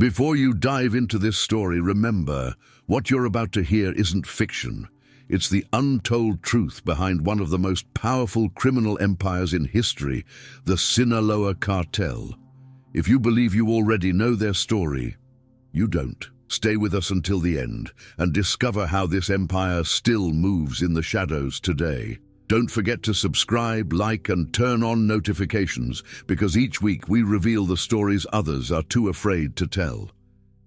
Before you dive into this story, remember, what you're about to hear isn't fiction. It's the untold truth behind one of the most powerful criminal empires in history, the Sinaloa Cartel. If you believe you already know their story, you don't. Stay with us until the end and discover how this empire still moves in the shadows today. Don't forget to subscribe, like, and turn on notifications, because each week we reveal the stories others are too afraid to tell.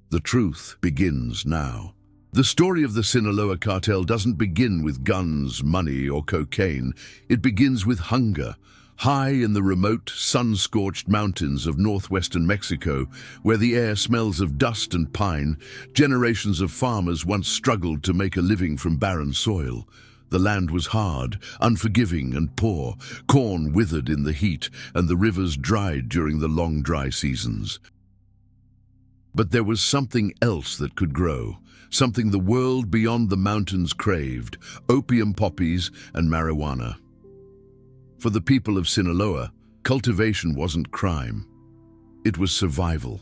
The truth begins now. The story of the Sinaloa Cartel doesn't begin with guns, money, or cocaine. It begins with hunger. High in the remote, sun-scorched mountains of northwestern Mexico, where the air smells of dust and pine, generations of farmers once struggled to make a living from barren soil. The land was hard, unforgiving, and poor. Corn withered in the heat, and the rivers dried during the long dry seasons. But there was something else that could grow, something the world beyond the mountains craved: opium poppies and marijuana. For the people of Sinaloa, cultivation wasn't crime. It was survival.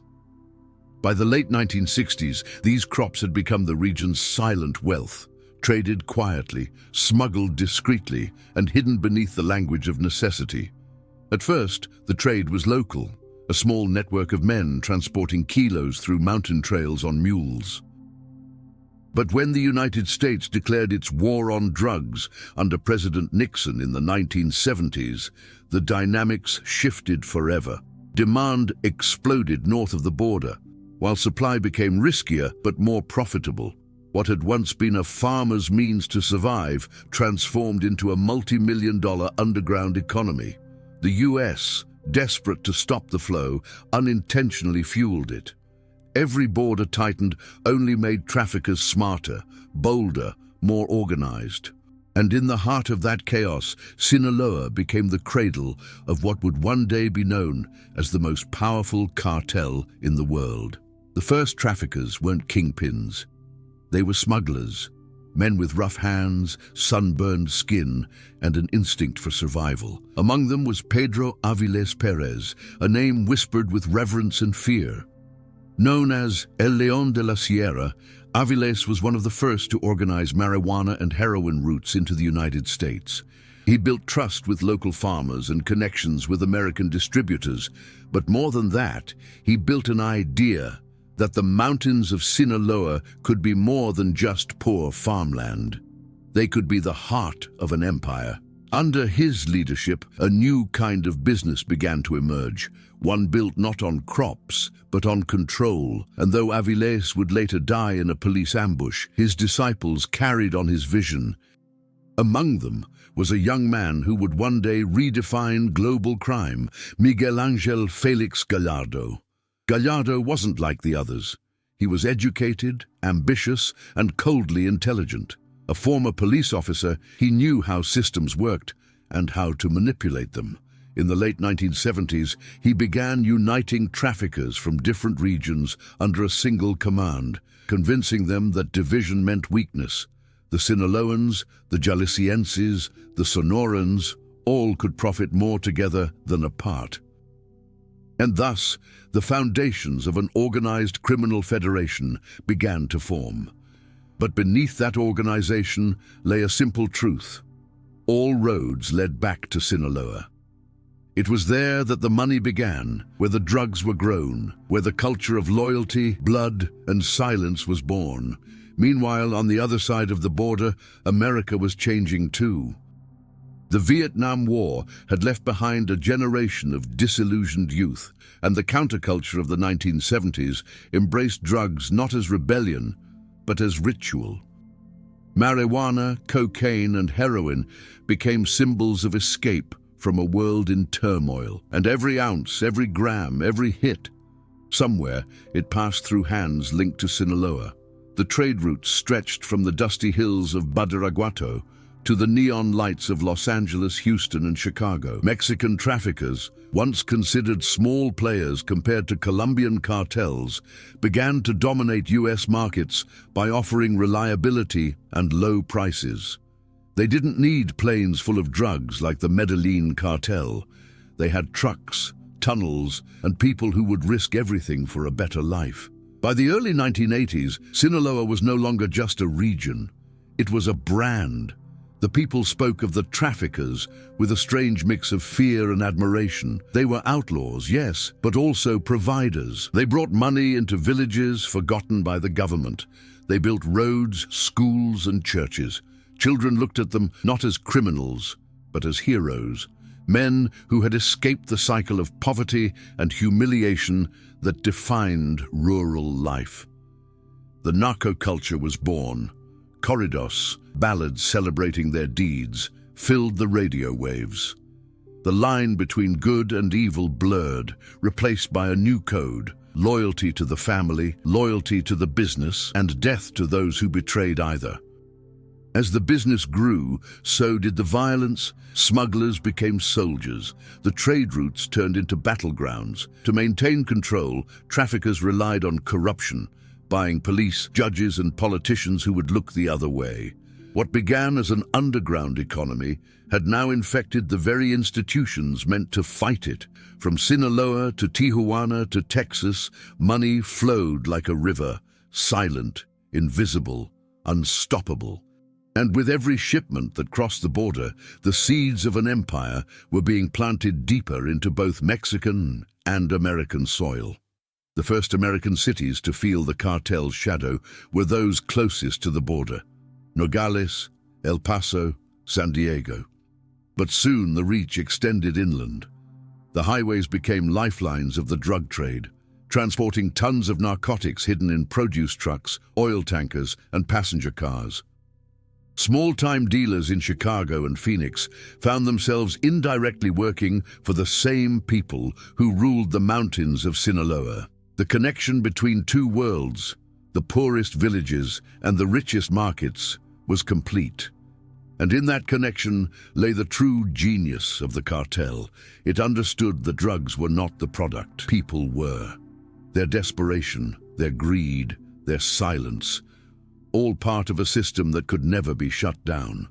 By the late 1960s, these crops had become the region's silent wealth, traded quietly, smuggled discreetly, and hidden beneath the language of necessity. At first, the trade was local, a small network of men transporting kilos through mountain trails on mules. But when the United States declared its war on drugs under President Nixon in the 1970s, the dynamics shifted forever. Demand exploded north of the border, while supply became riskier but more profitable. What had once been a farmer's means to survive transformed into a multi-million-dollar underground economy. The US, desperate to stop the flow, unintentionally fueled it. Every border tightened only made traffickers smarter, bolder, more organized. And in the heart of that chaos, Sinaloa became the cradle of what would one day be known as the most powerful cartel in the world. The first traffickers weren't kingpins. They were smugglers, men with rough hands, sunburned skin, and an instinct for survival. Among them was Pedro Aviles Perez, a name whispered with reverence and fear. Known as El León de la Sierra, Aviles was one of the first to organize marijuana and heroin routes into the United States. He built trust with local farmers and connections with American distributors, but more than that, he built an idea that the mountains of Sinaloa could be more than just poor farmland. They could be the heart of an empire. Under his leadership, a new kind of business began to emerge, one built not on crops, but on control. And though Aviles would later die in a police ambush, his disciples carried on his vision. Among them was a young man who would one day redefine global crime, Miguel Angel Felix Gallardo. Gallardo wasn't like the others. He was educated, ambitious, and coldly intelligent. A former police officer, he knew how systems worked and how to manipulate them. In the late 1970s, he began uniting traffickers from different regions under a single command, convincing them that division meant weakness. The Sinaloans, the Jaliscienses, the Sonorans, all could profit more together than apart. And thus, the foundations of an organized criminal federation began to form. But beneath that organization lay a simple truth: all roads led back to Sinaloa. It was there that the money began, where the drugs were grown, where the culture of loyalty, blood, and silence was born. Meanwhile, on the other side of the border, America was changing too. The Vietnam War had left behind a generation of disillusioned youth, and the counterculture of the 1970s embraced drugs not as rebellion, but as ritual. Marijuana, cocaine, and heroin became symbols of escape from a world in turmoil, and every ounce, every gram, every hit, somewhere it passed through hands linked to Sinaloa. The trade routes stretched from the dusty hills of Badiraguato to the neon lights of Los Angeles, Houston, and Chicago. Mexican traffickers, once considered small players compared to Colombian cartels, began to dominate U.S. markets by offering reliability and low prices. They didn't need planes full of drugs like the Medellin cartel. They had trucks, tunnels, and people who would risk everything for a better life. By the early 1980s, Sinaloa was no longer just a region. It was a brand. The people spoke of the traffickers with a strange mix of fear and admiration. They were outlaws, yes, but also providers. They brought money into villages forgotten by the government. They built roads, schools, and churches. Children looked at them not as criminals, but as heroes. Men who had escaped the cycle of poverty and humiliation that defined rural life. The narco culture was born. Corridos, ballads celebrating their deeds, filled the radio waves. The line between good and evil blurred, replaced by a new code: loyalty to the family, loyalty to the business, and death to those who betrayed either. As the business grew, so did the violence. Smugglers became soldiers. The trade routes turned into battlegrounds. To maintain control, traffickers relied on corruption, buying police, judges, and politicians who would look the other way. What began as an underground economy had now infected the very institutions meant to fight it. From Sinaloa to Tijuana to Texas, money flowed like a river, silent, invisible, unstoppable. And with every shipment that crossed the border, the seeds of an empire were being planted deeper into both Mexican and American soil. The first American cities to feel the cartel's shadow were those closest to the border: Nogales, El Paso, San Diego. But soon the reach extended inland. The highways became lifelines of the drug trade, transporting tons of narcotics hidden in produce trucks, oil tankers, and passenger cars. Small-time dealers in Chicago and Phoenix found themselves indirectly working for the same people who ruled the mountains of Sinaloa. The connection between two worlds, the poorest villages and the richest markets, was complete. And in that connection lay the true genius of the cartel. It understood that drugs were not the product, people were. Their desperation, their greed, their silence, all part of a system that could never be shut down.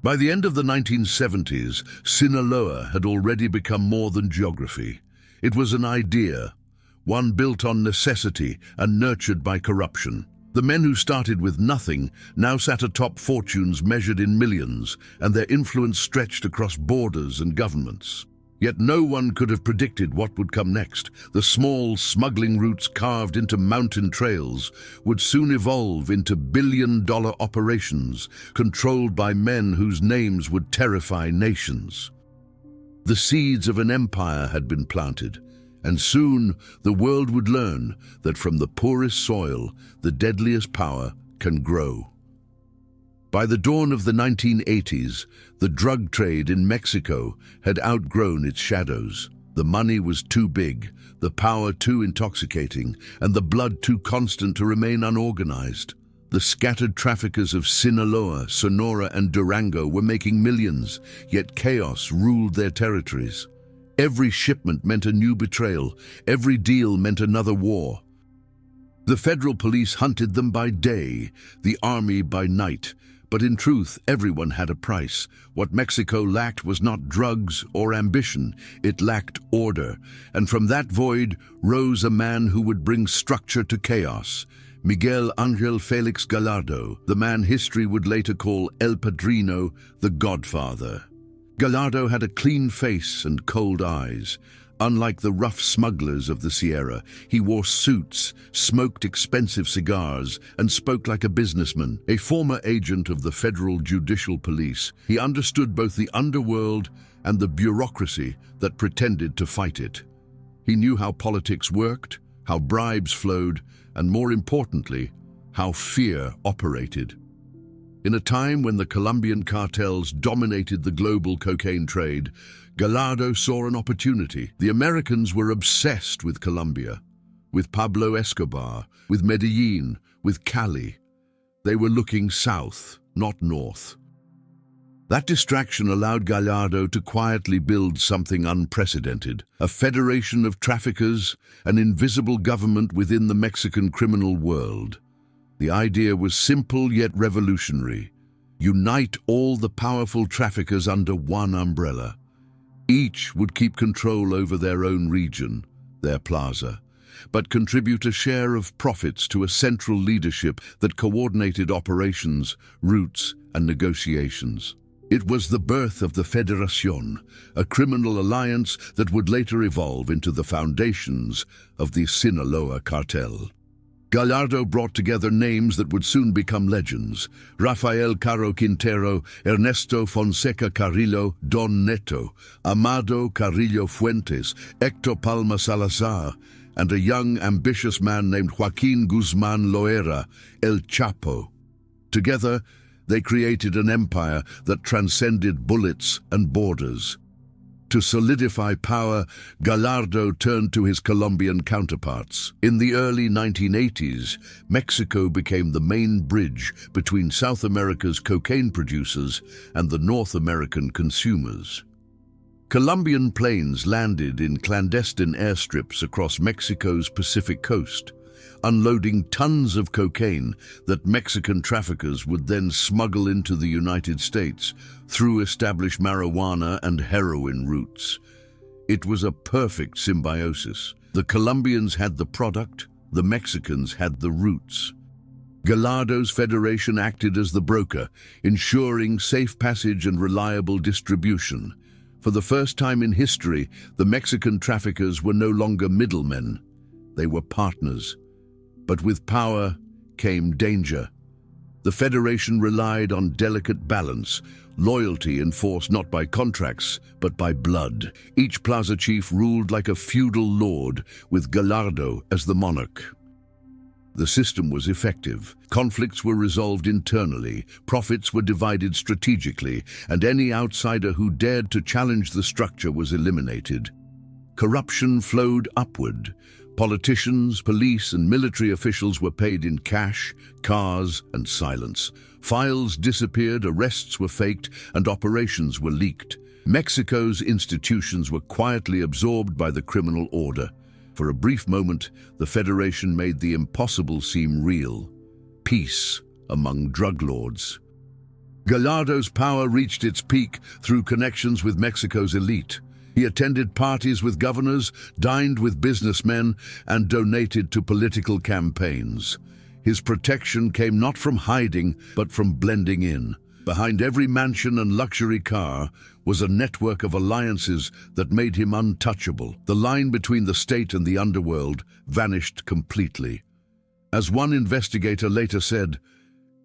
By the end of the 1970s, Sinaloa had already become more than geography. It was an idea, one built on necessity and nurtured by corruption. The men who started with nothing now sat atop fortunes measured in millions, and their influence stretched across borders and governments. Yet no one could have predicted what would come next. The small smuggling routes carved into mountain trails would soon evolve into billion-dollar operations controlled by men whose names would terrify nations. The seeds of an empire had been planted, and soon the world would learn that from the poorest soil, the deadliest power can grow. By the dawn of the 1980s, the drug trade in Mexico had outgrown its shadows. The money was too big, the power too intoxicating, and the blood too constant to remain unorganized. The scattered traffickers of Sinaloa, Sonora, and Durango were making millions, yet chaos ruled their territories. Every shipment meant a new betrayal. Every deal meant another war. The federal police hunted them by day, the army by night. But in truth, everyone had a price. What Mexico lacked was not drugs or ambition. It lacked order. And from that void rose a man who would bring structure to chaos. Miguel Ángel Félix Gallardo, the man history would later call El Padrino, the Godfather. Gallardo had a clean face and cold eyes. Unlike the rough smugglers of the Sierra, he wore suits, smoked expensive cigars, and spoke like a businessman. A former agent of the Federal Judicial Police, he understood both the underworld and the bureaucracy that pretended to fight it. He knew how politics worked, how bribes flowed, and more importantly, how fear operated. In a time when the Colombian cartels dominated the global cocaine trade, Gallardo saw an opportunity. The Americans were obsessed with Colombia, with Pablo Escobar, with Medellin, with Cali. They were looking south, not north. That distraction allowed Gallardo to quietly build something unprecedented, a federation of traffickers, an invisible government within the Mexican criminal world. The idea was simple yet revolutionary. Unite all the powerful traffickers under one umbrella. Each would keep control over their own region, their plaza, but contribute a share of profits to a central leadership that coordinated operations, routes, and negotiations. It was the birth of the Federación, a criminal alliance that would later evolve into the foundations of the Sinaloa Cartel. Gallardo brought together names that would soon become legends: Rafael Caro Quintero, Ernesto Fonseca Carrillo, Don Neto, Amado Carrillo Fuentes, Héctor Palma Salazar, and a young, ambitious man named Joaquín Guzmán Loera, El Chapo. Together, they created an empire that transcended bullets and borders. To solidify power, Gallardo turned to his Colombian counterparts. In the early 1980s, Mexico became the main bridge between South America's cocaine producers and the North American consumers. Colombian planes landed in clandestine airstrips across Mexico's Pacific coast, unloading tons of cocaine that Mexican traffickers would then smuggle into the United States through established marijuana and heroin routes. It was a perfect symbiosis. The Colombians had the product, the Mexicans had the routes. Gallardo's Federation acted as the broker, ensuring safe passage and reliable distribution. For the first time in history, the Mexican traffickers were no longer middlemen. They were partners. But with power came danger. The Federation relied on delicate balance, loyalty enforced not by contracts, but by blood. Each plaza chief ruled like a feudal lord, with Gallardo as the monarch. The system was effective. Conflicts were resolved internally, profits were divided strategically, and any outsider who dared to challenge the structure was eliminated. Corruption flowed upward. Politicians, police, and military officials were paid in cash, cars, and silence. Files disappeared, arrests were faked, and operations were leaked. Mexico's institutions were quietly absorbed by the criminal order. For a brief moment, the Federation made the impossible seem real: peace among drug lords. Gallardo's power reached its peak through connections with Mexico's elite. He attended parties with governors, dined with businessmen, and donated to political campaigns. His protection came not from hiding, but from blending in. Behind every mansion and luxury car was a network of alliances that made him untouchable. The line between the state and the underworld vanished completely. As one investigator later said,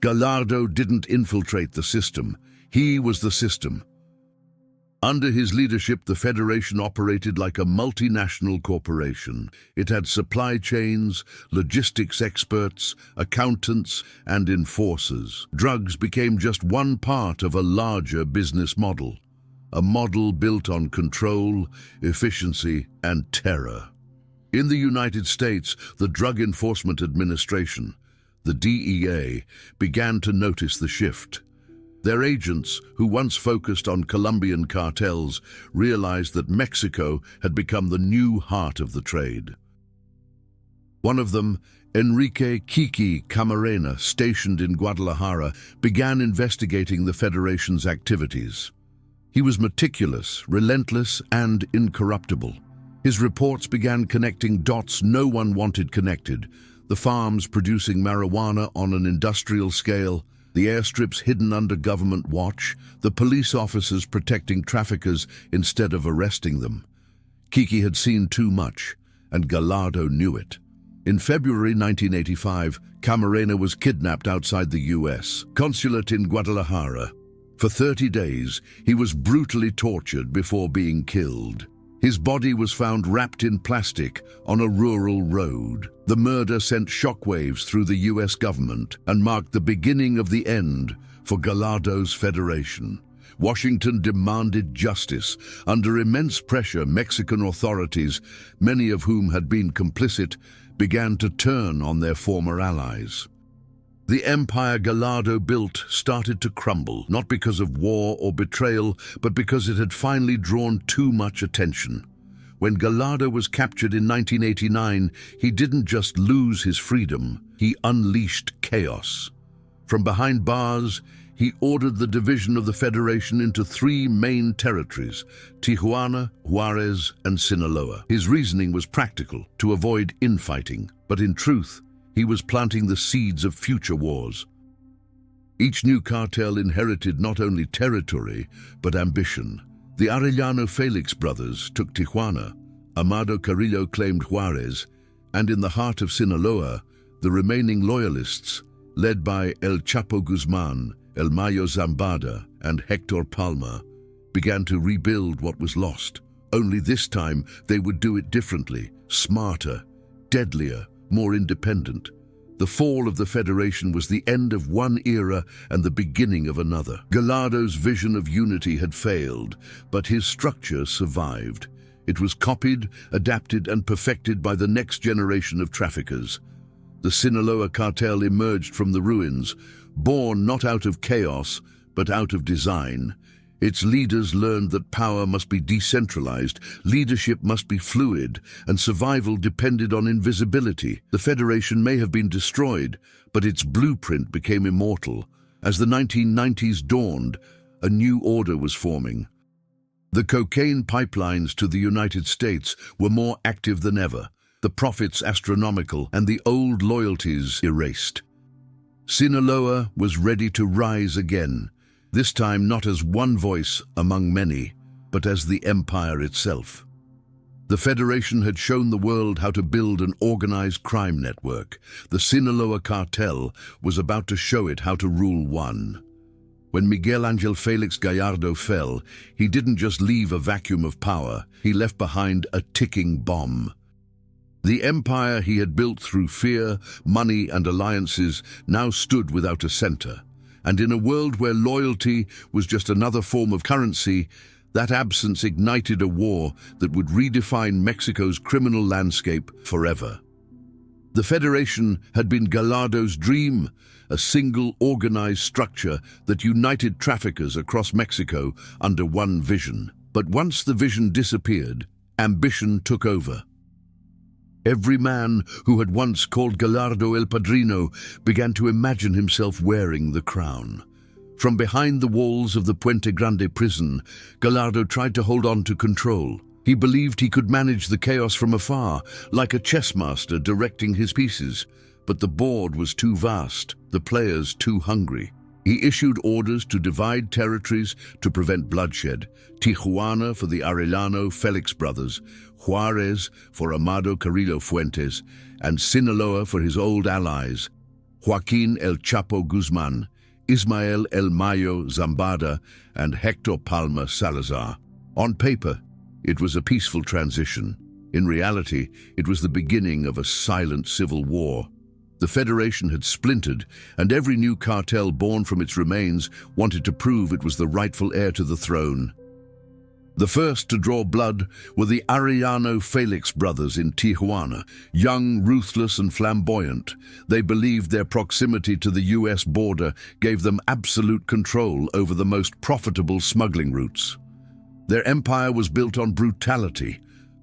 Gallardo didn't infiltrate the system. He was the system. Under his leadership, the Federation operated like a multinational corporation. It had supply chains, logistics experts, accountants, and enforcers. Drugs became just one part of a larger business model, a model built on control, efficiency, and terror. In the United States, the Drug Enforcement Administration, the DEA, began to notice the shift. Their agents, who once focused on Colombian cartels, realized that Mexico had become the new heart of the trade. One of them, Enrique "Kiki" Camarena, stationed in Guadalajara, began investigating the Federation's activities. He was meticulous, relentless, and incorruptible. His reports began connecting dots no one wanted connected: the farms producing marijuana on an industrial scale, the airstrips hidden under government watch, the police officers protecting traffickers instead of arresting them. Kiki had seen too much, and Gallardo knew it. In February 1985, Camarena was kidnapped outside the U.S. consulate in Guadalajara. For 30 days, he was brutally tortured before being killed. His body was found wrapped in plastic on a rural road. The murder sent shockwaves through the U.S. government and marked the beginning of the end for Gallardo's Federation. Washington demanded justice. Under immense pressure, Mexican authorities, many of whom had been complicit, began to turn on their former allies. The empire Gallardo built started to crumble, not because of war or betrayal, but because it had finally drawn too much attention. When Gallardo was captured in 1989, he didn't just lose his freedom, he unleashed chaos. From behind bars, he ordered the division of the Federation into three main territories: Tijuana, Juarez, and Sinaloa. His reasoning was practical, to avoid infighting, but in truth, he was planting the seeds of future wars. Each new cartel inherited not only territory, but ambition. The Arellano Felix brothers took Tijuana, Amado Carrillo claimed Juarez, and in the heart of Sinaloa, the remaining loyalists, led by El Chapo Guzman, El Mayo Zambada, and Hector Palma, began to rebuild what was lost. Only this time they would do it differently, smarter, deadlier, more independent. The fall of the Federation was the end of one era and the beginning of another. Gallardo's vision of unity had failed, but his structure survived. It was copied, adapted, and perfected by the next generation of traffickers. The Sinaloa Cartel emerged from the ruins, born not out of chaos, but out of design. Its leaders learned that power must be decentralized, leadership must be fluid, and survival depended on invisibility. The Federation may have been destroyed, but its blueprint became immortal. As the 1990s dawned, a new order was forming. The cocaine pipelines to the United States were more active than ever, the profits astronomical, and the old loyalties erased. Sinaloa was ready to rise again, this time not as one voice among many, but as the empire itself. The Federation had shown the world how to build an organized crime network. The Sinaloa Cartel was about to show it how to rule one. When Miguel Angel Felix Gallardo fell, he didn't just leave a vacuum of power, he left behind a ticking bomb. The empire he had built through fear, money, and alliances now stood without a center. And in a world where loyalty was just another form of currency, that absence ignited a war that would redefine Mexico's criminal landscape forever. The Federation had been Gallardo's dream, a single organized structure that united traffickers across Mexico under one vision. But once the vision disappeared, ambition took over. Every man who had once called Gallardo El Padrino began to imagine himself wearing the crown. From behind the walls of the Puente Grande prison, Gallardo tried to hold on to control. He believed he could manage the chaos from afar, like a chess master directing his pieces. But the board was too vast, the players too hungry. He issued orders to divide territories to prevent bloodshed: Tijuana for the Arellano Felix brothers, Juarez for Amado Carrillo Fuentes, and Sinaloa for his old allies, Joaquin El Chapo Guzman, Ismael El Mayo Zambada, and Hector Palma Salazar. On paper, it was a peaceful transition. In reality, it was the beginning of a silent civil war. The Federation had splintered, and every new cartel born from its remains wanted to prove it was the rightful heir to the throne. The first to draw blood were the Arellano Felix brothers in Tijuana. Young, ruthless, and flamboyant, they believed their proximity to the US border gave them absolute control over the most profitable smuggling routes. Their empire was built on brutality,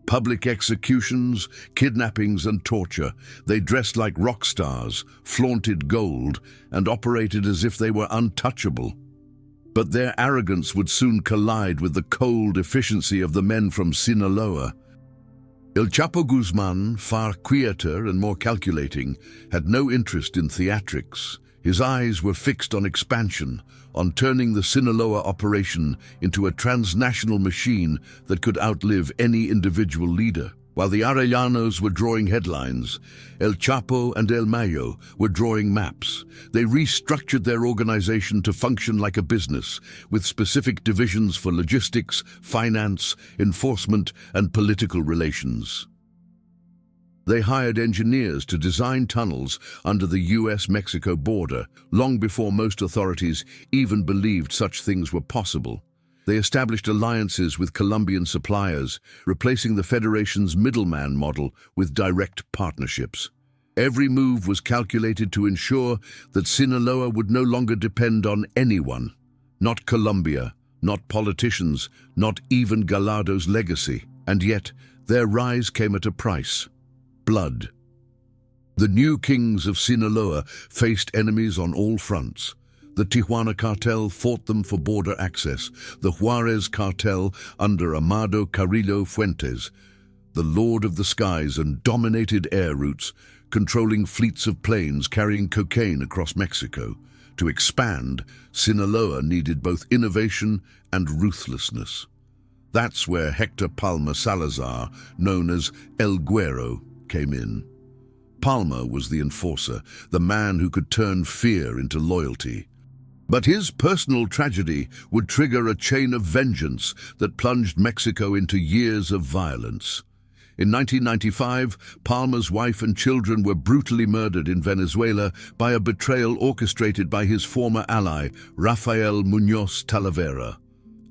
public executions, kidnappings, and torture. They dressed like rock stars, flaunted gold, and operated as if they were untouchable. But their arrogance would soon collide with the cold efficiency of the men from Sinaloa. El Chapo Guzman, far quieter and more calculating, had no interest in theatrics. His eyes were fixed on expansion, on turning the Sinaloa operation into a transnational machine that could outlive any individual leader. While the Arellanos were drawing headlines, El Chapo and El Mayo were drawing maps. They restructured their organization to function like a business, with specific divisions for logistics, finance, enforcement, and political relations. They hired engineers to design tunnels under the US-Mexico border, long before most authorities even believed such things were possible. They established alliances with Colombian suppliers, replacing the Federation's middleman model with direct partnerships. Every move was calculated to ensure that Sinaloa would no longer depend on anyone, not Colombia, not politicians, not even Gallardo's legacy. And yet, their rise came at a price: blood. The new kings of Sinaloa faced enemies on all fronts: The Tijuana Cartel fought them for border access, the Juarez Cartel under Amado Carrillo Fuentes, the Lord of the Skies, and dominated air routes, controlling fleets of planes carrying cocaine across Mexico. To expand, Sinaloa needed both innovation and ruthlessness. That's where Hector Palma Salazar, known as El Güero, came in. Palma was the enforcer, the man who could turn fear into loyalty. But his personal tragedy would trigger a chain of vengeance that plunged Mexico into years of violence. In 1995, Palma's wife and children were brutally murdered in Venezuela by a betrayal orchestrated by his former ally, Rafael Muñoz Talavera,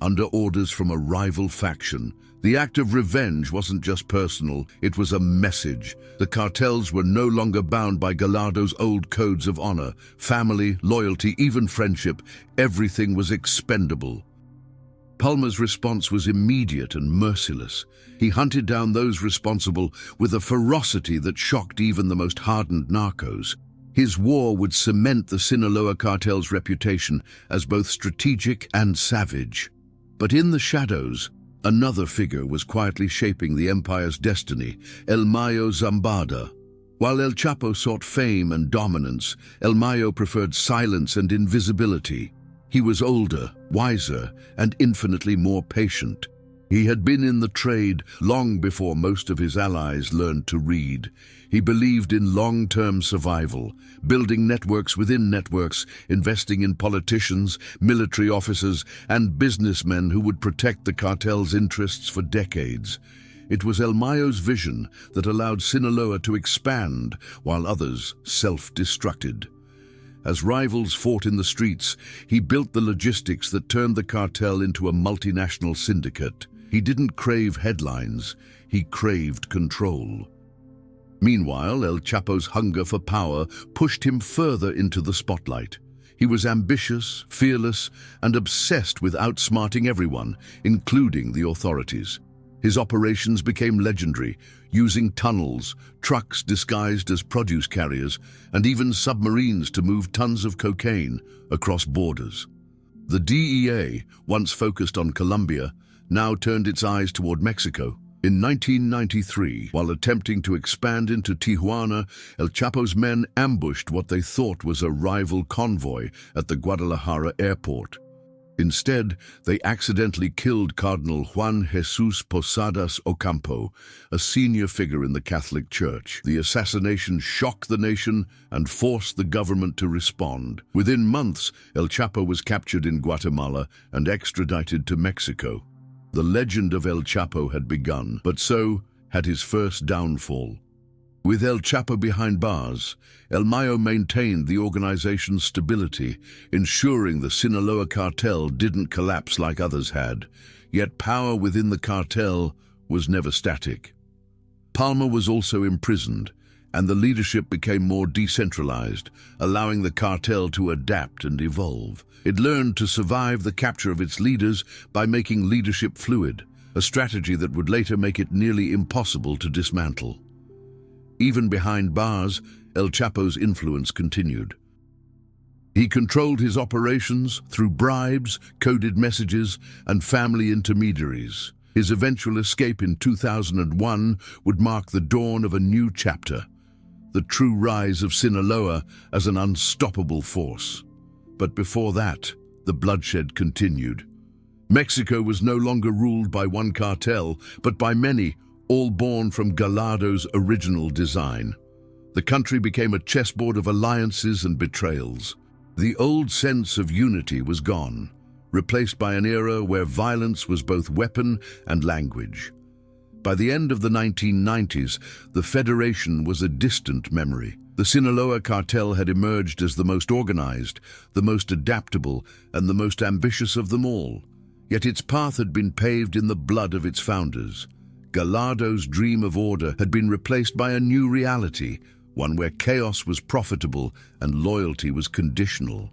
under orders from a rival faction. The act of revenge wasn't just personal, it was a message. The cartels were no longer bound by Gallardo's old codes of honor. Family, loyalty, even friendship, everything was expendable. Palma's response was immediate and merciless. He hunted down those responsible with a ferocity that shocked even the most hardened narcos. His war would cement the Sinaloa Cartel's reputation as both strategic and savage. But in the shadows, another figure was quietly shaping the empire's destiny, El Mayo Zambada. While El Chapo sought fame and dominance, El Mayo preferred silence and invisibility. He was older, wiser, and infinitely more patient. He had been in the trade long before most of his allies learned to read. He believed in long-term survival, building networks within networks, investing in politicians, military officers, and businessmen who would protect the cartel's interests for decades. It was El Mayo's vision that allowed Sinaloa to expand while others self-destructed. As rivals fought in the streets, he built the logistics that turned the cartel into a multinational syndicate. He didn't crave headlines, he craved control. Meanwhile, El Chapo's hunger for power pushed him further into the spotlight. He was ambitious, fearless, and obsessed with outsmarting everyone, including the authorities. His operations became legendary, using tunnels, trucks disguised as produce carriers, and even submarines to move tons of cocaine across borders. The DEA, once focused on Colombia, now turned its eyes toward Mexico. In 1993, while attempting to expand into Tijuana, El Chapo's men ambushed what they thought was a rival convoy at the Guadalajara airport. Instead, they accidentally killed Cardinal Juan Jesus Posadas Ocampo, a senior figure in the Catholic Church. The assassination shocked the nation and forced the government to respond. Within months, El Chapo was captured in Guatemala and extradited to Mexico. The legend of El Chapo had begun, but so had his first downfall. With El Chapo behind bars, El Mayo maintained the organization's stability, ensuring the Sinaloa Cartel didn't collapse like others had. Yet power within the cartel was never static. Palma was also imprisoned, and the leadership became more decentralized, allowing the cartel to adapt and evolve. It learned to survive the capture of its leaders by making leadership fluid, a strategy that would later make it nearly impossible to dismantle. Even behind bars, El Chapo's influence continued. He controlled his operations through bribes, coded messages, and family intermediaries. His eventual escape in 2001 would mark the dawn of a new chapter, the true rise of Sinaloa as an unstoppable force. But before that, the bloodshed continued. Mexico was no longer ruled by one cartel, but by many, all born from Gallardo's original design. The country became a chessboard of alliances and betrayals. The old sense of unity was gone, replaced by an era where violence was both weapon and language. By the end of the 1990s, the Federation was a distant memory. The Sinaloa Cartel had emerged as the most organized, the most adaptable, and the most ambitious of them all. Yet its path had been paved in the blood of its founders. Gallardo's dream of order had been replaced by a new reality, one where chaos was profitable and loyalty was conditional.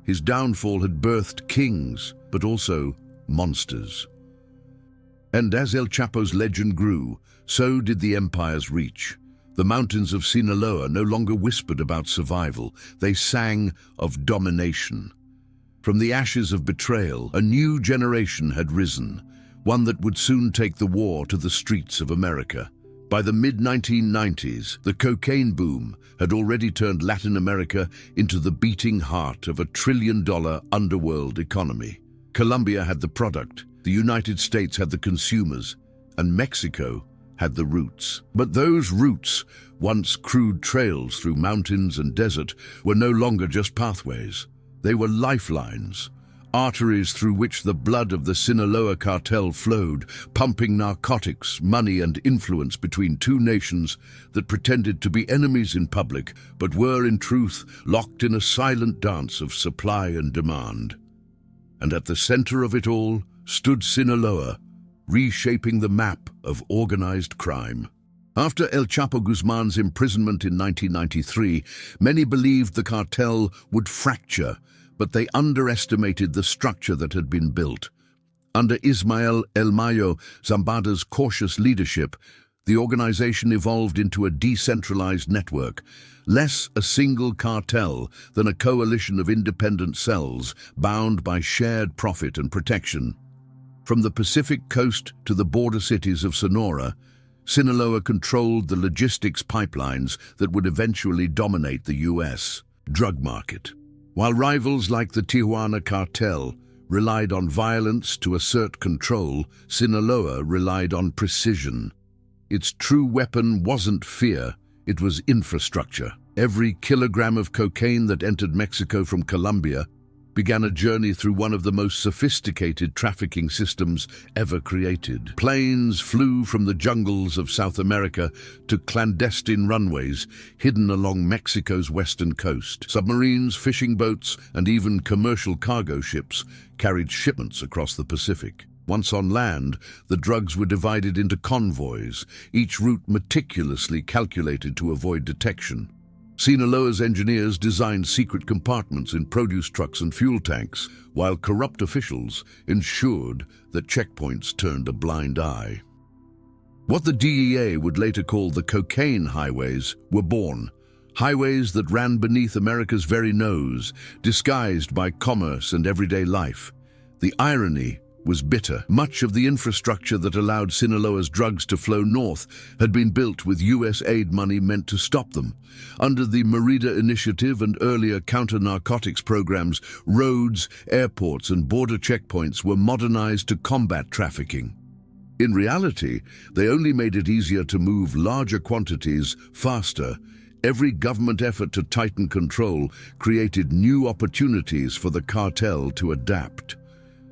His downfall had birthed kings, but also monsters. And as El Chapo's legend grew, so did the empire's reach. The mountains of Sinaloa no longer whispered about survival, they sang of domination. From the ashes of betrayal, a new generation had risen, one that would soon take the war to the streets of America. By the mid-1990s, the cocaine boom had already turned Latin America into the beating heart of a trillion-dollar underworld economy. Colombia had the product, the United States had the consumers, and Mexico had the roots. But those roots, once crude trails through mountains and desert, were no longer just pathways. They were lifelines, arteries through which the blood of the Sinaloa Cartel flowed, pumping narcotics, money and influence between two nations that pretended to be enemies in public, but were in truth locked in a silent dance of supply and demand. And at the center of it all stood Sinaloa, reshaping the map of organized crime. After El Chapo Guzman's imprisonment in 1993, many believed the cartel would fracture, but they underestimated the structure that had been built. Under Ismael El Mayo Zambada's cautious leadership, the organization evolved into a decentralized network, less a single cartel than a coalition of independent cells bound by shared profit and protection. From the Pacific coast to the border cities of Sonora, Sinaloa controlled the logistics pipelines that would eventually dominate the U.S. drug market. While rivals like the Tijuana Cartel relied on violence to assert control, Sinaloa relied on precision. Its true weapon wasn't fear, it was infrastructure. Every kilogram of cocaine that entered Mexico from Colombia began a journey through one of the most sophisticated trafficking systems ever created. Planes flew from the jungles of South America to clandestine runways hidden along Mexico's western coast. Submarines, fishing boats, and even commercial cargo ships carried shipments across the Pacific. Once on land, the drugs were divided into convoys, each route meticulously calculated to avoid detection. Sinaloa's engineers designed secret compartments in produce trucks and fuel tanks, while corrupt officials ensured that checkpoints turned a blind eye. What the DEA would later call the cocaine highways were born, highways that ran beneath America's very nose, disguised by commerce and everyday life. The irony was bitter. Much of the infrastructure that allowed Sinaloa's drugs to flow north had been built with U.S. aid money meant to stop them. Under the Merida Initiative and earlier counter-narcotics programs, roads, airports, and border checkpoints were modernized to combat trafficking. In reality, they only made it easier to move larger quantities faster. Every government effort to tighten control created new opportunities for the cartel to adapt.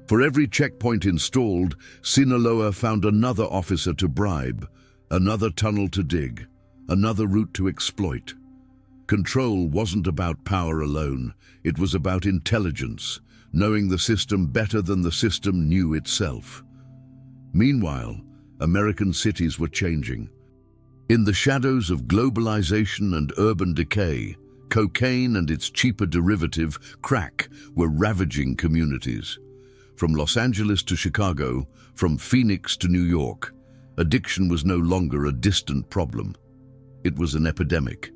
For every checkpoint installed, Sinaloa found another officer to bribe, another tunnel to dig, another route to exploit. Control wasn't about power alone, it was about intelligence, knowing the system better than the system knew itself. Meanwhile, American cities were changing. In the shadows of globalization and urban decay, cocaine and its cheaper derivative, crack, were ravaging communities. From Los Angeles to Chicago, from Phoenix to New York, addiction was no longer a distant problem. It was an epidemic.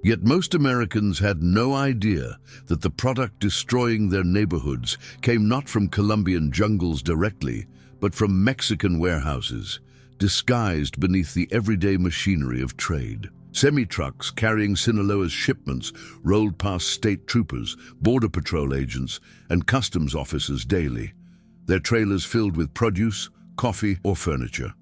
Yet most Americans had no idea that the product destroying their neighborhoods came not from Colombian jungles directly, but from Mexican warehouses, disguised beneath the everyday machinery of trade. Semi-trucks carrying Sinaloa's shipments rolled past state troopers, border patrol agents, and customs officers daily, their trailers filled with produce, coffee, or furniture.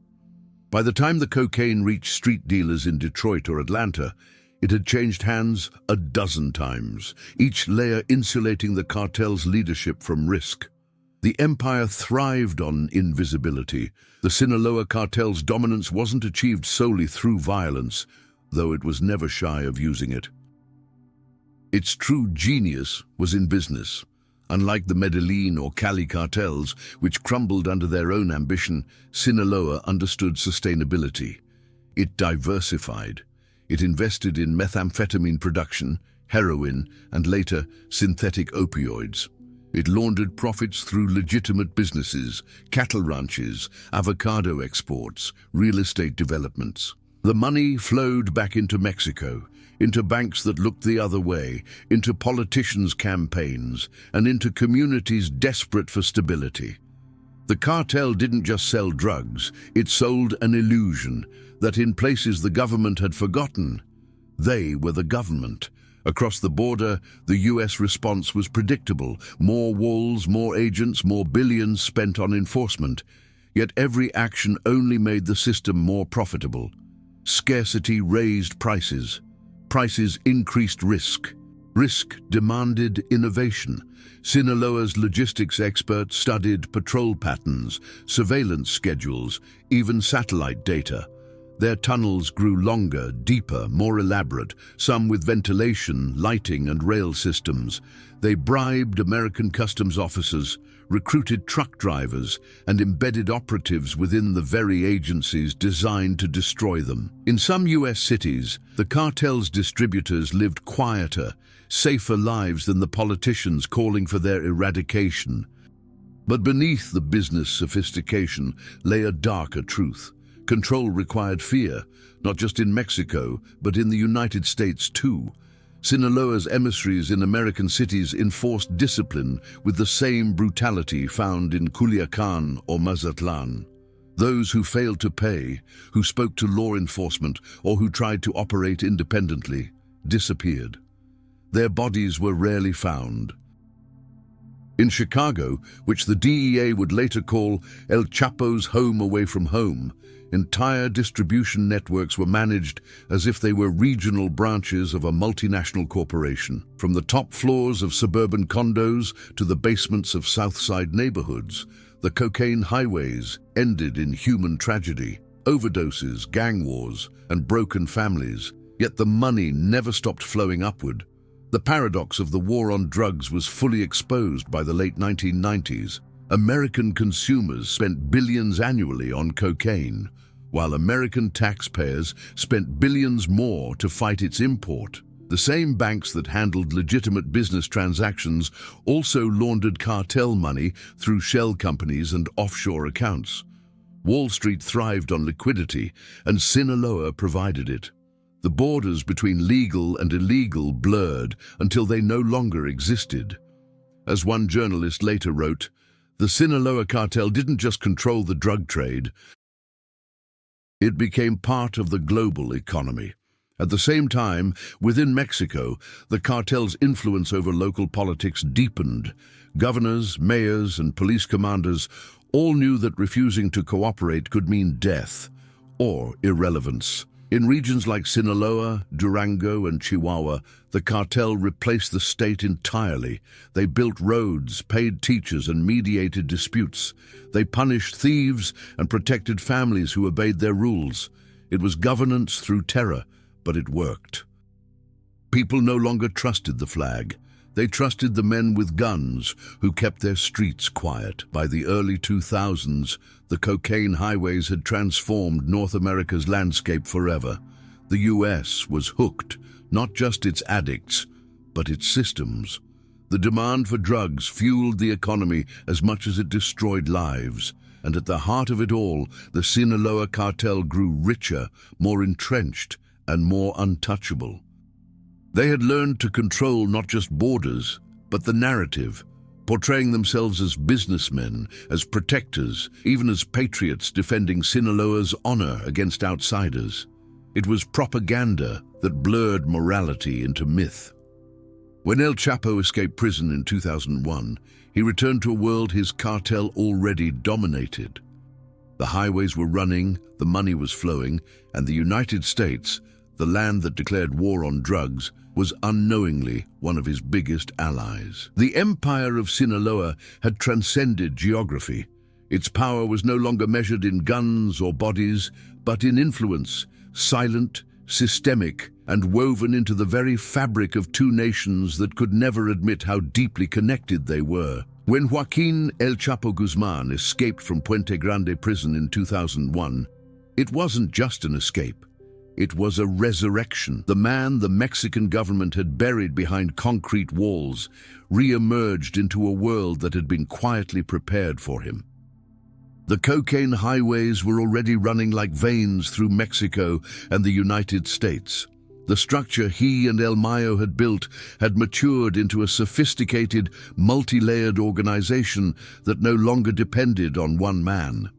By the time the cocaine reached street dealers in Detroit or Atlanta, it had changed hands a dozen times, each layer insulating the cartel's leadership from risk. The empire thrived on invisibility. The Sinaloa cartel's dominance wasn't achieved solely through violence, though it was never shy of using it. Its true genius was in business. Unlike the Medellin or Cali cartels, which crumbled under their own ambition, Sinaloa understood sustainability. It diversified. It invested in methamphetamine production, heroin, and later synthetic opioids. It laundered profits through legitimate businesses, cattle ranches, avocado exports, real estate developments. The money flowed back into Mexico, into banks that looked the other way, into politicians' campaigns, and into communities desperate for stability. The cartel didn't just sell drugs, it sold an illusion that in places the government had forgotten, they were the government. Across the border, the US response was predictable. More walls, more agents, more billions spent on enforcement. Yet every action only made the system more profitable. Scarcity raised prices. Prices increased risk. Risk demanded innovation. Sinaloa's logistics experts studied patrol patterns, surveillance schedules, even satellite data. Their tunnels grew longer, deeper, more elaborate, some with ventilation, lighting, and rail systems. They bribed American customs officers, recruited truck drivers, and embedded operatives within the very agencies designed to destroy them. In some US cities, the cartel's distributors lived quieter, safer lives than the politicians calling for their eradication. But beneath the business sophistication lay a darker truth. Control required fear, not just in Mexico, but in the United States too. Sinaloa's emissaries in American cities enforced discipline with the same brutality found in Culiacan or Mazatlan. Those who failed to pay, who spoke to law enforcement, or who tried to operate independently, disappeared. Their bodies were rarely found. In Chicago, which the DEA would later call El Chapo's home away from home, entire distribution networks were managed as if they were regional branches of a multinational corporation. From the top floors of suburban condos to the basements of South Side neighborhoods, the cocaine highways ended in human tragedy, overdoses, gang wars, and broken families. Yet the money never stopped flowing upward. The paradox of the war on drugs was fully exposed by the late 1990s. American consumers spent billions annually on cocaine, while American taxpayers spent billions more to fight its import. The same banks that handled legitimate business transactions also laundered cartel money through shell companies and offshore accounts. Wall Street thrived on liquidity, and Sinaloa provided it. The borders between legal and illegal blurred until they no longer existed. As one journalist later wrote, the Sinaloa Cartel didn't just control the drug trade, it became part of the global economy. At the same time, within Mexico, the cartel's influence over local politics deepened. Governors, mayors, and police commanders all knew that refusing to cooperate could mean death or irrelevance. In regions like Sinaloa, Durango, and Chihuahua, the cartel replaced the state entirely. They built roads, paid teachers, and mediated disputes. They punished thieves and protected families who obeyed their rules. It was governance through terror, but it worked. People no longer trusted the flag. They trusted the men with guns who kept their streets quiet. By the early 2000s, the cocaine highways had transformed North America's landscape forever. The US was hooked, not just its addicts, but its systems. The demand for drugs fueled the economy as much as it destroyed lives. And at the heart of it all, the Sinaloa Cartel grew richer, more entrenched, and more untouchable. They had learned to control not just borders, but the narrative, portraying themselves as businessmen, as protectors, even as patriots defending Sinaloa's honor against outsiders. It was propaganda that blurred morality into myth. When El Chapo escaped prison in 2001, he returned to a world his cartel already dominated. The highways were running, the money was flowing, and the United States, the land that declared war on drugs, was unknowingly one of his biggest allies. The empire of Sinaloa had transcended geography. Its power was no longer measured in guns or bodies, but in influence, silent, systemic, and woven into the very fabric of two nations that could never admit how deeply connected they were. When Joaquin El Chapo Guzman escaped from Puente Grande prison in 2001, it wasn't just an escape. It was a resurrection. The man the Mexican government had buried behind concrete walls re-emerged into a world that had been quietly prepared for him. The cocaine highways were already running like veins through Mexico and the United States. The structure he and El Mayo had built had matured into a sophisticated, multi-layered organization that no longer depended on one man.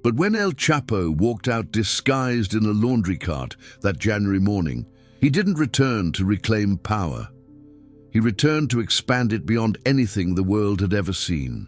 But when El Chapo walked out disguised in a laundry cart that January morning, he didn't return to reclaim power. He returned to expand it beyond anything the world had ever seen.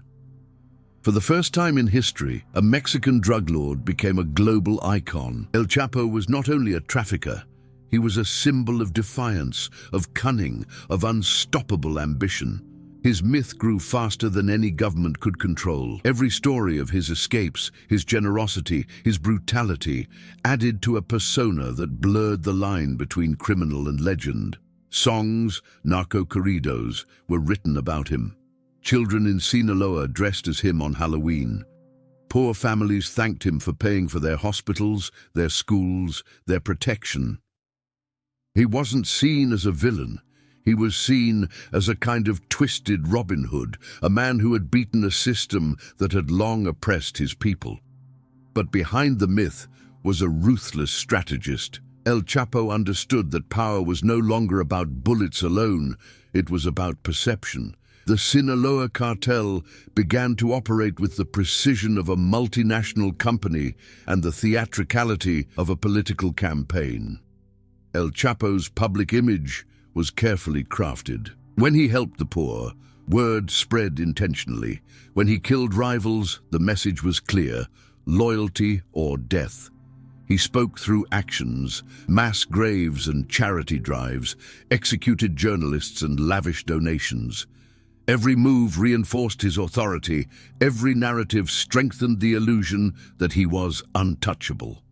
For the first time in history, a Mexican drug lord became a global icon. El Chapo was not only a trafficker, he was a symbol of defiance, of cunning, of unstoppable ambition. His myth grew faster than any government could control. Every story of his escapes, his generosity, his brutality, added to a persona that blurred the line between criminal and legend. Songs, narco corridos, were written about him. Children in Sinaloa dressed as him on Halloween. Poor families thanked him for paying for their hospitals, their schools, their protection. He wasn't seen as a villain. He was seen as a kind of twisted Robin Hood, a man who had beaten a system that had long oppressed his people. But behind the myth was a ruthless strategist. El Chapo understood that power was no longer about bullets alone, it was about perception. The Sinaloa Cartel began to operate with the precision of a multinational company and the theatricality of a political campaign. El Chapo's public image was carefully crafted. When he helped the poor, word spread intentionally. When he killed rivals, the message was clear: loyalty or death. He spoke through actions, mass graves and charity drives, executed journalists and lavish donations. Every move reinforced his authority. Every narrative strengthened the illusion that he was untouchable.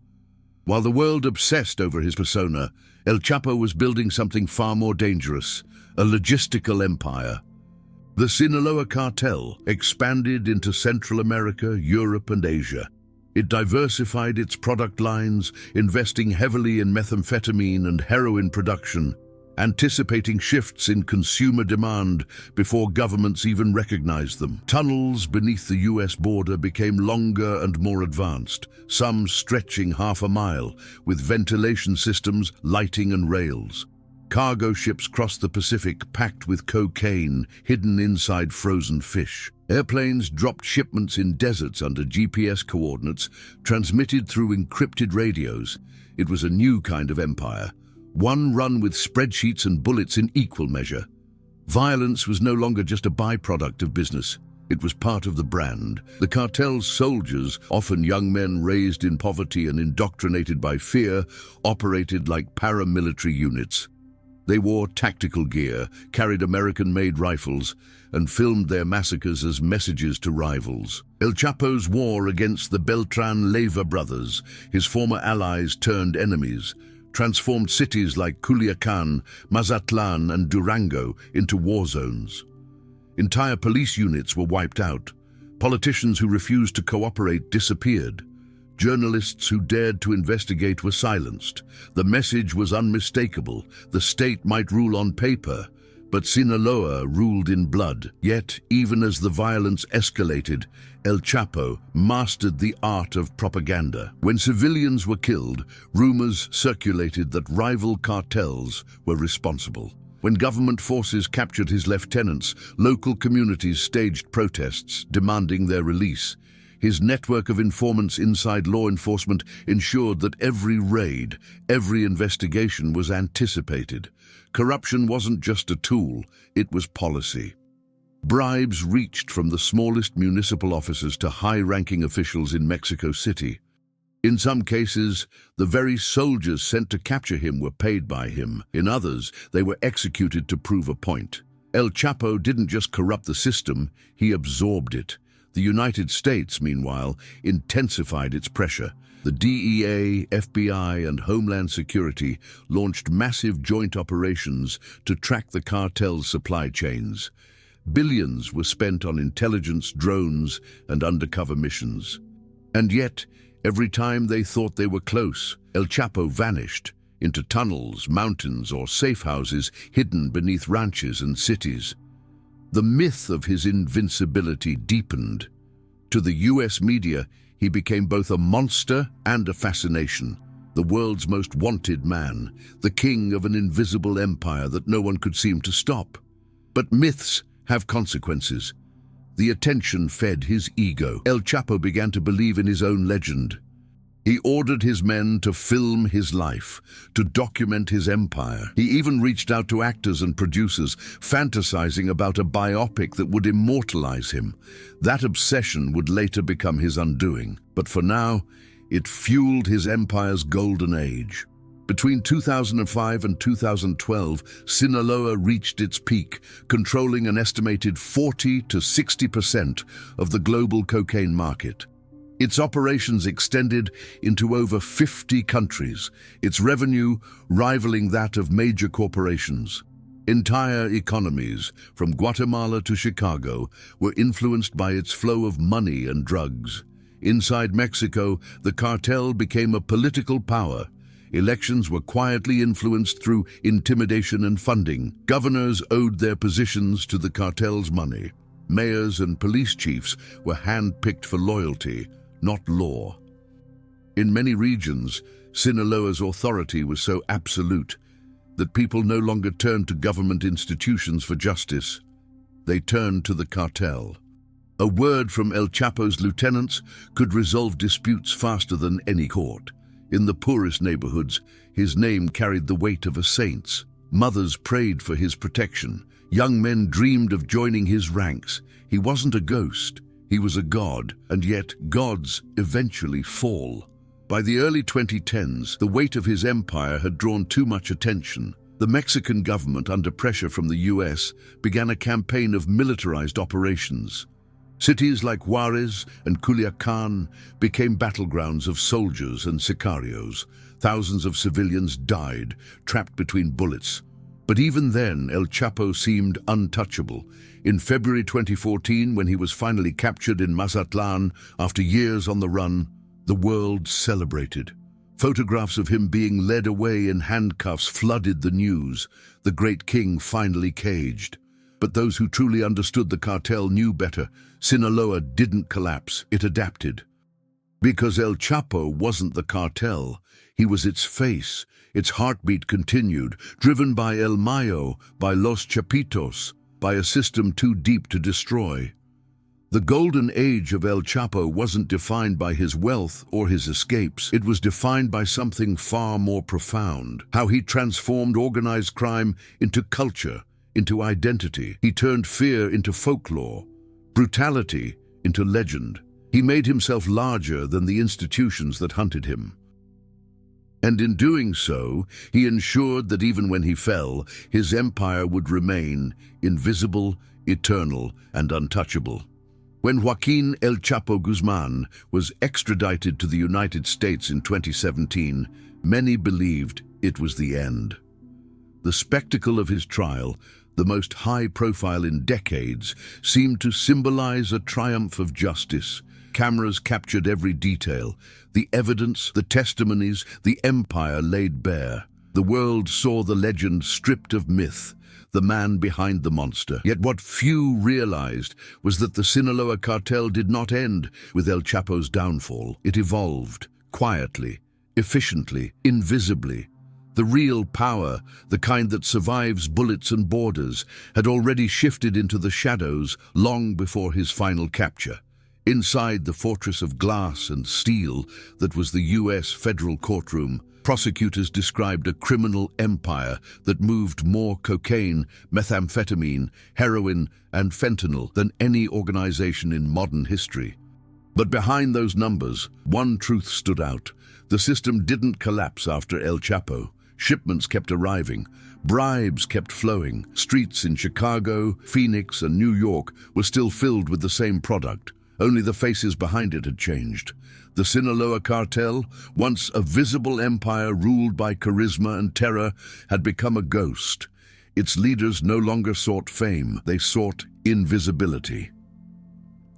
While the world obsessed over his persona, El Chapo was building something far more dangerous, a logistical empire. The Sinaloa Cartel expanded into Central America, Europe, and Asia. It diversified its product lines, investing heavily in methamphetamine and heroin production, anticipating shifts in consumer demand before governments even recognized them. Tunnels beneath the US border became longer and more advanced, some stretching half a mile, with ventilation systems, lighting and rails. Cargo ships crossed the Pacific packed with cocaine hidden inside frozen fish. Airplanes dropped shipments in deserts under GPS coordinates, transmitted through encrypted radios. It was a new kind of empire, one run with spreadsheets and bullets in equal measure. Violence was no longer just a byproduct of business. It was part of the brand. The cartel's soldiers, often young men raised in poverty and indoctrinated by fear, operated like paramilitary units. They wore tactical gear, carried American-made rifles, and filmed their massacres as messages to rivals. El Chapo's war against the Beltran-Leyva brothers, his former allies turned enemies, transformed cities like Culiacan, Mazatlan, and Durango into war zones. Entire police units were wiped out. Politicians who refused to cooperate disappeared. Journalists who dared to investigate were silenced. The message was unmistakable. The state might rule on paper, but Sinaloa ruled in blood. Yet, even as the violence escalated, El Chapo mastered the art of propaganda. When civilians were killed, rumors circulated that rival cartels were responsible. When government forces captured his lieutenants, local communities staged protests demanding their release. His network of informants inside law enforcement ensured that every raid, every investigation was anticipated. Corruption wasn't just a tool, it was policy. Bribes reached from the smallest municipal officers to high-ranking officials in Mexico City. In some cases, the very soldiers sent to capture him were paid by him. In others, they were executed to prove a point. El Chapo didn't just corrupt the system, he absorbed it. The United States, meanwhile, intensified its pressure. The DEA, FBI, and Homeland Security launched massive joint operations to track the cartel's supply chains. Billions were spent on intelligence, drones, and undercover missions. And yet, every time they thought they were close, El Chapo vanished into tunnels, mountains, or safe houses hidden beneath ranches and cities. The myth of his invincibility deepened. To the US media, he became both a monster and a fascination. the world's most wanted man, the king of an invisible empire that no one could seem to stop. But myths have consequences. The attention fed his ego. El Chapo began to believe in his own legend. He ordered his men to film his life, to document his empire. He even reached out to actors and producers, fantasizing about a biopic that would immortalize him. That obsession would later become his undoing. But for now, it fueled his empire's golden age. Between 2005 and 2012, Sinaloa reached its peak, controlling an estimated 40 to 60% of the global cocaine market. Its operations extended into over 50 countries, its revenue rivaling that of major corporations. Entire economies, from Guatemala to Chicago, were influenced by its flow of money and drugs. Inside Mexico, the cartel became a political power. Elections were quietly influenced through intimidation and funding. Governors owed their positions to the cartel's money. Mayors and police chiefs were hand-picked for loyalty, not law. In many regions, Sinaloa's authority was so absolute that people no longer turned to government institutions for justice. They turned to the cartel. A word from El Chapo's lieutenants could resolve disputes faster than any court. In the poorest neighborhoods, his name carried the weight of a saint's. Mothers prayed for his protection. Young men dreamed of joining his ranks. He wasn't a ghost. He was a god, and yet gods eventually fall. By the early 2010s, the weight of his empire had drawn too much attention. The Mexican government, under pressure from the US, began a campaign of militarized operations. Cities like Juarez and Culiacan became battlegrounds of soldiers and sicarios. Thousands of civilians died, trapped between bullets. But even then, El Chapo seemed untouchable. In February 2014, when he was finally captured in Mazatlan after years on the run, the world celebrated. Photographs of him being led away in handcuffs flooded the news. The great king finally caged. But those who truly understood the cartel knew better. Sinaloa didn't collapse, it adapted. Because El Chapo wasn't the cartel, he was its face. Its heartbeat continued, driven by El Mayo, by Los Chapitos, by a system too deep to destroy. The golden age of El Chapo wasn't defined by his wealth or his escapes. It was defined by something far more profound. How he transformed organized crime into culture, into identity. He turned fear into folklore, brutality into legend. He made himself larger than the institutions that hunted him. And in doing so, he ensured that even when he fell, his empire would remain invisible, eternal, and untouchable. When Joaquin El Chapo Guzman was extradited to the United States in 2017, many believed it was the end. The spectacle of his trial, the most high-profile in decades, seemed to symbolize a triumph of justice. Cameras captured every detail, the evidence, the testimonies, the empire laid bare. The world saw the legend stripped of myth, the man behind the monster. Yet what few realized was that the Sinaloa Cartel did not end with El Chapo's downfall. It evolved, quietly, efficiently, invisibly. The real power, the kind that survives bullets and borders, had already shifted into the shadows long before his final capture. Inside the fortress of glass and steel that was the US federal courtroom, prosecutors described a criminal empire that moved more cocaine, methamphetamine, heroin, and fentanyl than any organization in modern history. But behind those numbers, one truth stood out. The system didn't collapse after El Chapo. Shipments kept arriving. Bribes kept flowing. Streets in Chicago, Phoenix, and New York were still filled with the same product. Only the faces behind it had changed. The Sinaloa Cartel, once a visible empire ruled by charisma and terror, had become a ghost. Its leaders no longer sought fame, they sought invisibility.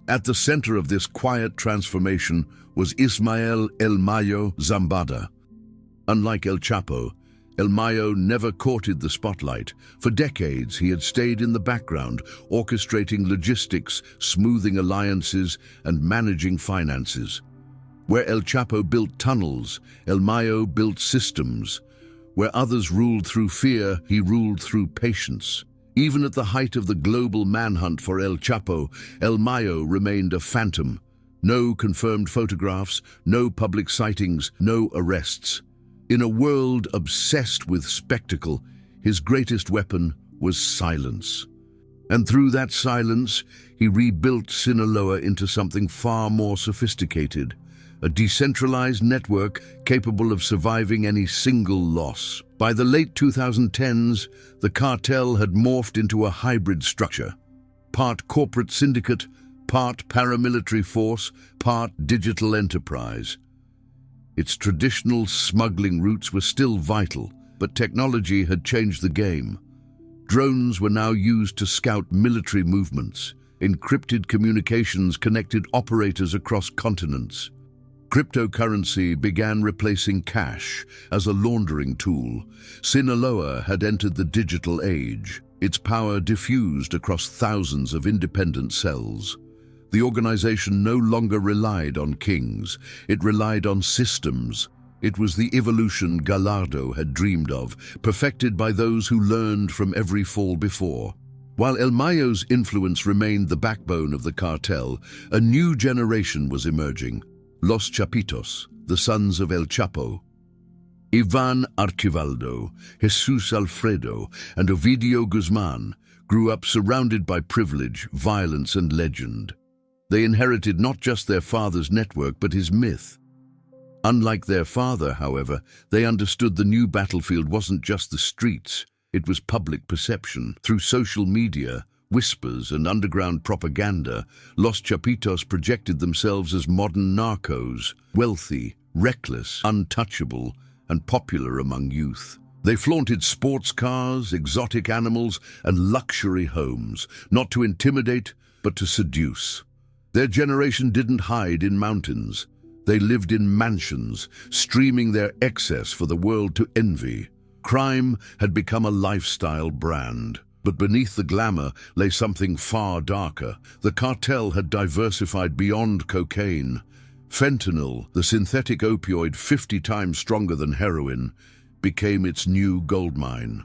At the center of this quiet transformation was Ismael El Mayo Zambada. Unlike El Chapo, El Mayo never courted the spotlight. For decades, he had stayed in the background, orchestrating logistics, smoothing alliances, and managing finances. Where El Chapo built tunnels, El Mayo built systems. Where others ruled through fear, he ruled through patience. Even at the height of the global manhunt for El Chapo, El Mayo remained a phantom. No confirmed photographs, no public sightings, no arrests. In a world obsessed with spectacle, his greatest weapon was silence. And through that silence, he rebuilt Sinaloa into something far more sophisticated, a decentralized network capable of surviving any single loss. By the late 2010s, the cartel had morphed into a hybrid structure, part corporate syndicate, part paramilitary force, part digital enterprise. Its traditional smuggling routes were still vital, but technology had changed the game. Drones were now used to scout military movements. Encrypted communications connected operators across continents. Cryptocurrency began replacing cash as a laundering tool. Sinaloa had entered the digital age, its power diffused across thousands of independent cells. The organization no longer relied on kings, it relied on systems. It was the evolution Gallardo had dreamed of, perfected by those who learned from every fall before. While El Mayo's influence remained the backbone of the cartel, a new generation was emerging. Los Chapitos, the sons of El Chapo. Ivan Archivaldo, Jesus Alfredo, and Ovidio Guzman grew up surrounded by privilege, violence, and legend. They inherited not just their father's network, but his myth. Unlike their father, however, they understood the new battlefield wasn't just the streets, it was public perception. Through social media, whispers, and underground propaganda, Los Chapitos projected themselves as modern narcos, wealthy, reckless, untouchable, and popular among youth. They flaunted sports cars, exotic animals, and luxury homes, not to intimidate, but to seduce. Their generation didn't hide in mountains. They lived in mansions, streaming their excess for the world to envy. Crime had become a lifestyle brand. But beneath the glamour lay something far darker. The cartel had diversified beyond cocaine. Fentanyl, the synthetic opioid 50 times stronger than heroin, became its new goldmine.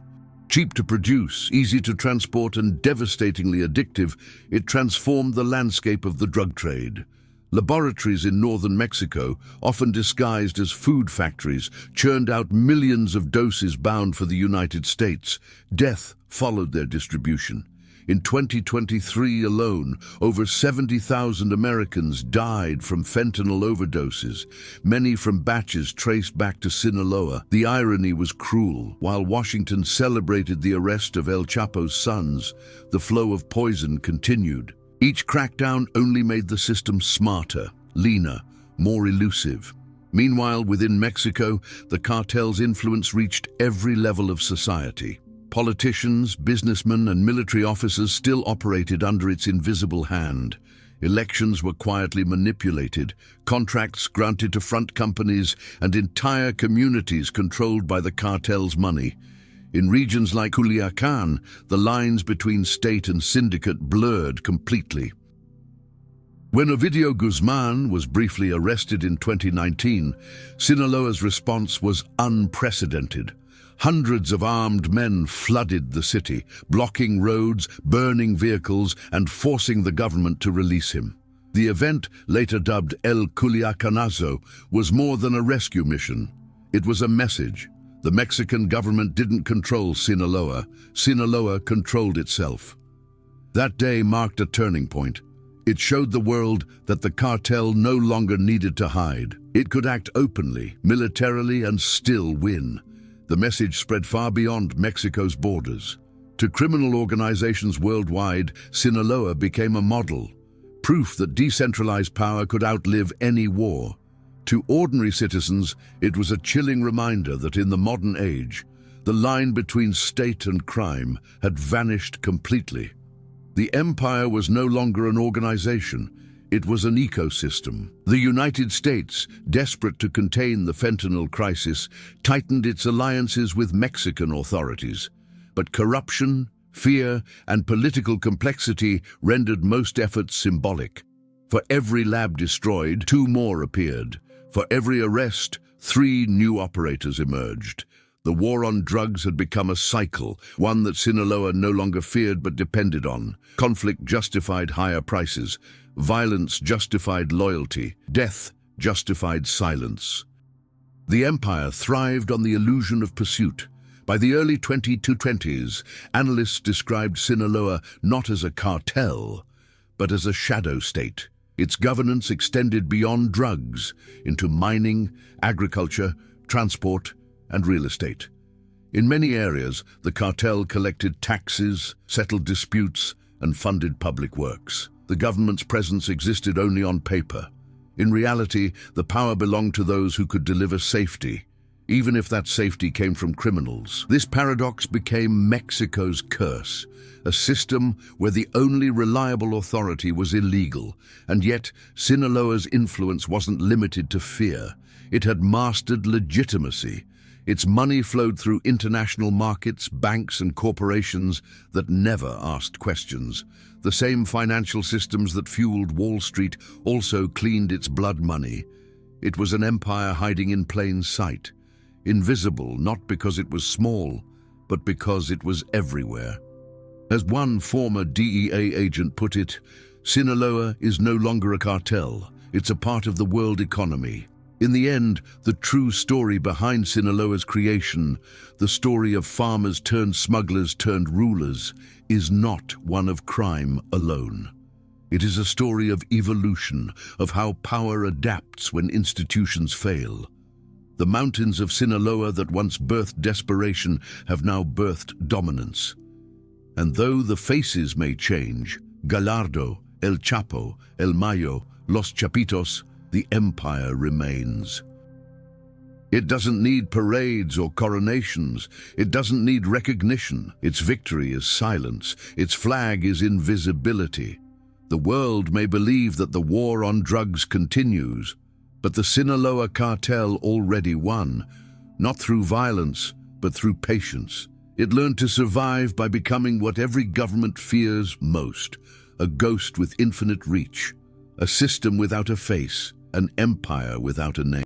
Cheap to produce, easy to transport, and devastatingly addictive, it transformed the landscape of the drug trade. Laboratories in northern Mexico, often disguised as food factories, churned out millions of doses bound for the United States. Death followed their distribution. In 2023 alone, over 70,000 Americans died from fentanyl overdoses, many from batches traced back to Sinaloa. The irony was cruel. While Washington celebrated the arrest of El Chapo's sons, the flow of poison continued. Each crackdown only made the system smarter, leaner, more elusive. Meanwhile, within Mexico, the cartel's influence reached every level of society. Politicians, businessmen, and military officers still operated under its invisible hand. Elections were quietly manipulated, contracts granted to front companies, and entire communities controlled by the cartel's money. In regions like Culiacan, the lines between state and syndicate blurred completely. When Ovidio Guzman was briefly arrested in 2019, Sinaloa's response was unprecedented. Hundreds of armed men flooded the city, blocking roads, burning vehicles, and forcing the government to release him. The event, later dubbed El Culiacanazo, was more than a rescue mission. It was a message. The Mexican government didn't control Sinaloa. Sinaloa controlled itself. That day marked a turning point. It showed the world that the cartel no longer needed to hide. It could act openly, militarily, and still win. The message spread far beyond Mexico's borders. To criminal organizations worldwide, Sinaloa became a model, proof that decentralized power could outlive any war. To ordinary citizens, it was a chilling reminder that in the modern age, the line between state and crime had vanished completely. The empire was no longer an organization. It was an ecosystem. The United States, desperate to contain the fentanyl crisis, tightened its alliances with Mexican authorities. But corruption, fear, and political complexity rendered most efforts symbolic. For every lab destroyed, two more appeared. For every arrest, 3 new operators emerged. The war on drugs had become a cycle, one that Sinaloa no longer feared but depended on. Conflict justified higher prices. Violence justified loyalty. Death justified silence. The empire thrived on the illusion of pursuit. By the early 2020s, analysts described Sinaloa not as a cartel, but as a shadow state. Its governance extended beyond drugs into mining, agriculture, transport, and real estate. In many areas, the cartel collected taxes, settled disputes, and funded public works. The government's presence existed only on paper. In reality, the power belonged to those who could deliver safety, even if that safety came from criminals. This paradox became Mexico's curse, a system where the only reliable authority was illegal, and yet Sinaloa's influence wasn't limited to fear. It had mastered legitimacy. Its money flowed through international markets, banks, and corporations that never asked questions. The same financial systems that fueled Wall Street also cleaned its blood money. It was an empire hiding in plain sight, invisible not because it was small, but because it was everywhere. As one former DEA agent put it, Sinaloa is no longer a cartel, it's a part of the world economy. In the end, the true story behind Sinaloa's creation, the story of farmers turned smugglers turned rulers, is not one of crime alone. It is a story of evolution, of how power adapts when institutions fail. The mountains of Sinaloa that once birthed desperation have now birthed dominance. And though the faces may change, Gallardo, El Chapo, El Mayo, Los Chapitos, the empire remains. It doesn't need parades or coronations. It doesn't need recognition. Its victory is silence. Its flag is invisibility. The world may believe that the war on drugs continues, but the Sinaloa Cartel already won, not through violence, but through patience. It learned to survive by becoming what every government fears most, a ghost with infinite reach, a system without a face, an empire without a name.